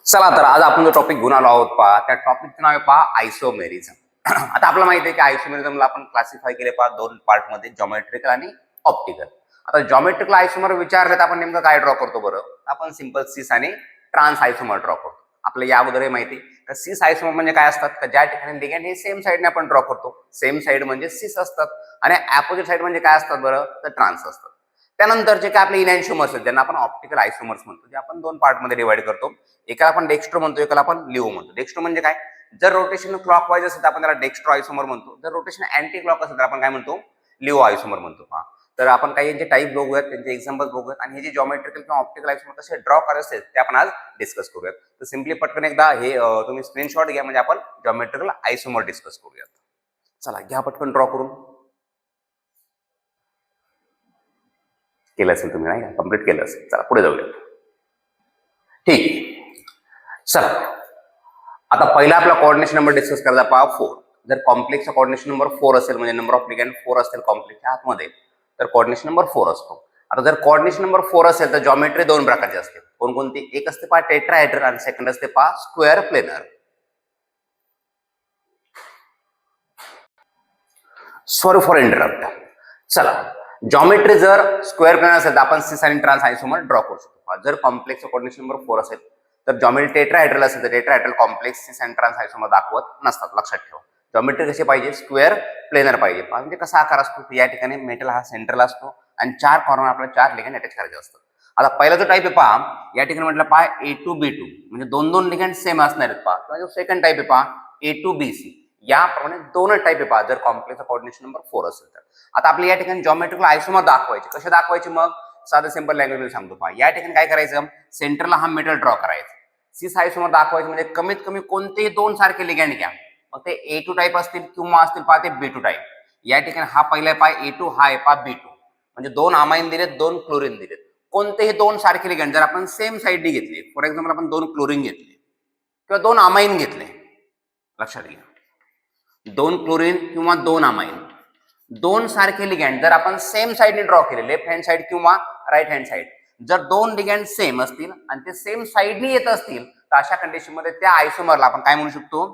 चला तर आज आपण जो टॉपिक घेऊन आलो आहोत पहा त्या टॉपिकचं नाव आहे पहा आयसोमेरिझम. आता आपल्याला माहिती आहे की आयसोमेरिझमला आपण क्लासिफाय केले पहा दोन पार्ट मध्ये, जॉमेट्रिकल आणि ऑप्टिकल. आता जॉमेट्रिकल आयसोमर विचारले तर आपण नेमकं काय ड्रॉ करतो बरं? आपण सिंपल सिस आणि ट्रान्स आयसोमर ड्रॉ करतो. आपल्याला या अगोदर माहिती का सिस आयसोमर म्हणजे काय असतात का ज्या ठिकाणी लिगँड हे सेम साईडने आपण ड्रॉ करतो. सेम साईड म्हणजे सिस असतात आणि अपोजिट साईड म्हणजे काय असतात बरं? तर ट्रान्स असतात. त्यानंतर जे काय आपले इनॅन्शिओमर्स आहेत ज्यांना आपण ऑप्टिकल आयसोमर्स म्हणतो, जे आपण दोन पार्ट मध्ये डिवाइड करतो. एकाला आपण डेक्स्ट्रो म्हणतो, एकाला आपण लिओ म्हणतो. डेक्स्ट्रो म्हणजे काय? जर रोटेशन क्लॉकवाईज असेल तर आपण त्याला डेक्स्ट्रो आयसोमर म्हणतो. जर रोटेशन अँटी क्लॉक असेल तर आपण काय म्हणतो? लिओ आयसोमर म्हणतो. पहा, तर आपण काही यांचे टाईप बघूयात, त्यांचे एक्झाम्पल बघूयात आणि हे जे जॉमेट्रिकल किंवा ऑप्टिकल आयसोमर कसे ड्रॉ करायचे ते आपण आज डिस्कस करूयात. तर सिम्पली पटकन एकदा हे तुम्ही स्क्रीनशॉट घ्या, म्हणजे आपण जॉमेट्रिकल आयसोमर डिस्कस करूयात. चला घ्या पटकन ड्रॉ करून. केलं असेल तुम्ही, नाही का? कम्प्लीट केलं असेल. चला पुढे जाऊया. ठीक, चला आता पहिला आपला कोऑर्डिनेशन नंबर डिस्कस करायचा पहा 4. जर कॉम्प्लेक्सचा कोऑर्डिनेशन नंबर 4 असेल म्हणजे नंबर ऑफ लिगँड 4 असेल कॉम्प्लेक्सच्या आतमध्ये, तर कोऑर्डिनेशन नंबर 4 असतो. आता जर कोऑर्डिनेशन नंबर 4 असेल तर जॉमेट्री दोन प्रकारची असते. कोणकोणती? एक असते पहा टेट्राहेड्रल आणि सेकंड असते पहा square planar. Sorry for interrupt. चला, जॉमेट्री जर स्क्वेअर प्लेनर असेल तर आपण सिस आणि ट्रान्स आयसोमर ड्रॉ करू शकतो. जर कॉम्प्लेक्सचा कोऑर्डिनेशन नंबर 4 असेल तर जॉमेट्री टेट्राहेड्रल असेल तर टेट्राहेड्रल कॉम्प्लेक्स सिस आणि ट्रान्स आयसोमर दाखवत नसतात. लक्षात ठेवा. जॉमेट्री कशी पाहिजे? स्क्वेअर प्लेनर पाहिजे. म्हणजे कसा आकार असतो? या ठिकाणी मेटल हा सेंट्रल असतो आणि चार कॉर्नर आपल्याला 4 लिगँड अटॅच करायचे असतात. आता पहिला जो टाईप आहे पहा, या ठिकाणी म्हटलं पहा A2 B2 म्हणजे दोन लिगँड सेम असणार आहेत पहा. किंवा जो सेकंड टाईप आहे पहा A2 BC, याप्रमाणे दोन टाईप आहे पहा जर कॉम्प्लेक्सचा कोऑर्डिनेशन नंबर 4 असेल तर. आता आपल्या या ठिकाणी जॉमेट्रिकल आयसोमर दाखवायचे. कसे दाखवायचे? मग साधं सिंपल लँग्वेज मध्ये सांगतो पहा. या ठिकाणी काय करायचं? सेंटरला हा मेटल ड्रॉ करायचा. सिस आयसोमर दाखवायचं म्हणजे कमीत कमी कोणतेही दोन सारखे लिगँड घ्या. मग ते A2 टाईप असतील किंवा असतील पहा ते B2 टाईप. या ठिकाणी हा पहिला आहे पहा A2, हा आहे पहा B2. म्हणजे दोन अमाइन दिलेत, दोन क्लोरीन दिलेत. कोणतेही दोन सारखे लिगँड जर आपण सेम साईडने घेतले, फॉर एक्झाम्पल आपण दोन क्लोरीन घेतले किंवा दोन अमाइन घेतले, लक्षात घ्या, दोन क्लोरीन किंवा दोन अमाइन, दोन सारखे लिगँड जर आपण सेम साईडने ड्रॉ केले, लेफ्ट हँड साईड किंवा राईट हँड साईड, जर दोन लिगँड सेम असतील आणि ते सेम साईडने येत असतील तर अशा कंडिशन मध्ये त्या आयसोमरला आपण काय म्हणू शकतो?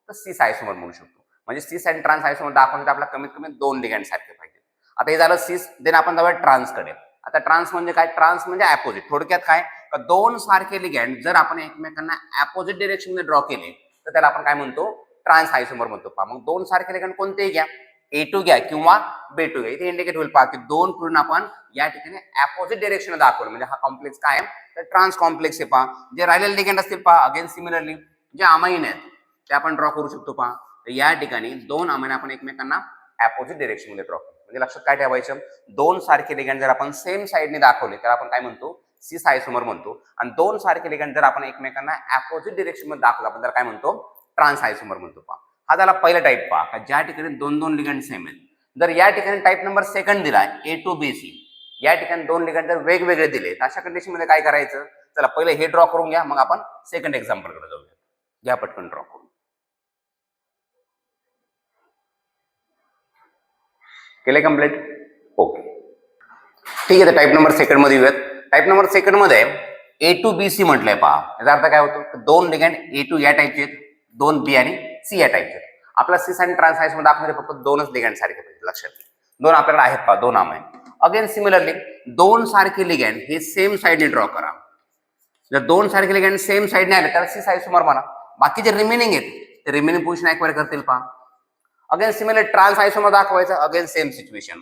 तर सिस आयसोमर म्हणू शकतो. म्हणजे सिस आणि ट्रान्स आयसोमर दाखवण्यासाठी आपल्याला कमीत कमी दोन लिगँड सारखे पाहिजे. आता हे झालं सिस. देन आपण जाऊया ट्रान्सकडे. आता ट्रान्स म्हणजे काय? ट्रान्स म्हणजे अपोजिट. थोडक्यात काय? का दोन सारखे लिगँड जर आपण एकमेकांना अपोजिट डायरेक्शन मध्ये ड्रॉ केले तर त्याला आपण काय म्हणतो? ट्रान्स आयसोमर म्हणतो. पहा, मग दोन सारखे लिगँड कोणतेही घ्या, A2 घ्या किंवा B2 घ्या. इथे इंडिकेट होईल पहा की दोन करून आपण या ठिकाणी अपोजिट डायरेक्शन दाखवलं म्हणजे हा कॉम्प्लेक्स काय आहे? तर ट्रान्स कॉम्प्लेक्स आहे. पहा, जे राहिलेले लिगँड असतील पहा अगेन सिमिलरली जे अमाइन आहेत ते आपण ड्रॉ करू शकतो. पहा, तर या ठिकाणी दोन अमाइन आपण एकमेकांना अपोजिट डायरेक्शन मध्ये ड्रॉ करतो. म्हणजे लक्षात काय ठेवायचं? दोन सारखे लिगँड जर आपण सेम साईडने दाखवले तर आपण काय म्हणतो? सिस आयसोमर म्हणतो. आणि दोन सारखे लिगँड जर आपण एकमेकांना अपोजिट डायरेक्शन मध्ये दाखवलं आपण त्याला काय म्हणतो? ट्रान्स आयसोमर म्हणतो. पहा, हा झाला पहिला टाईप. पहा, ज्या ठिकाणी दोन लिगँड सेम आहेत. जर या ठिकाणी टाईप नंबर सेकंड दिला A2 BC, या ठिकाणी दोन लिगँड जर वेगवेगळे दिले तर अशा कंडिशन मध्ये काय करायचं? चला पहिले हे ड्रॉ करून घ्या, मग आपण सेकंड एक्झाम्पल कडे जाऊया. घ्या पटकन ड्रॉ करून. केले कम्प्लीट? ओके, ठीक आहे. तर टाईप नंबर सेकंड मध्ये येऊयात. टाईप नंबर सेकंड मध्ये A2 BC म्हटलंय. पहा, याचा अर्थ काय होतो? दोन लिगँड A2 या टाईपचे आहेत, दोन B आणि C या टाईपचे आहेत. आपला सिस आणि ट्रान्स आयसोमर दाखवण्याचे फक्त दोनच लिगँड सारखे पाहिजे. लक्षात घ्या, दोन आपल्याकडे आहेत पहा, दोन अमाइन. अगेन सिमिलरली दोन सारखे लिगँड हे सेम साईडने ड्रॉ करा. जर दोन सारखे लिगँड सेम साईडने आले त्याला सिस आयसोमर म्हणा. बाकी जे रिमेनिंग आहेत ते रिमेनिंग पोझिशन एक्वायर करतील. पहा, अगेन सिमिलर ट्रान्स आयसोमर दाखवायचं. अगेन सेम सिच्युएशन,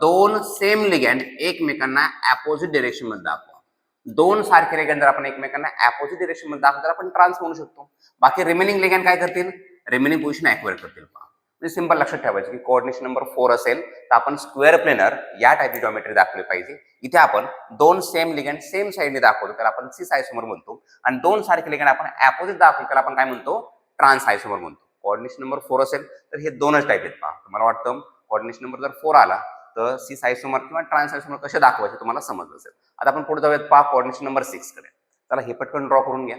दोन सेम लिगँड एकमेकांना अपोजिट डायरेक्शन मध्ये दाखवा. दोन सारखे लिगँड जर आपण एकमेकांना अपोजिट डायरेक्शन मध्ये दाखवलं तर आपण ट्रान्स म्हणू शकतो. बाकी रिमेनिंग लिगँड काय करतील? रिमेनिंग पोझिशन एक्वायर करतील. पहा, म्हणजे सिंपल लक्षात ठेवायचं की कोऑर्डिनेशन नंबर 4 असेल तर आपण स्क्वेअर प्लेनर या टाईपची जॉमेट्री दाखवली पाहिजे. इथे आपण दोन सेम लिगँड सेम साईडने दाखवतो त्याला आपण सिस आयसोमर म्हणतो. आणि दोन सारखे लिगँड आपण अपोजिट दाखवतो त्याला आपण काय म्हणतो? ट्रान्स आयसोमर म्हणतो. कोऑर्डिनेशन नंबर 4 असेल तर हे दोनच टाईप आहेत. पहा, मला वाटतं कोऑर्डिनेशन नंबर जर 4 आला तर सिस आयसोमर किंवा ट्रान्स आयसोमर कसे दाखवायचे तुम्हाला समजलं असेल. आता आपण पुढे जाऊयात. पहा, कोऑर्डिनेशन नंबर 6 कडे. चला हे पटकन ड्रॉ करून घ्या.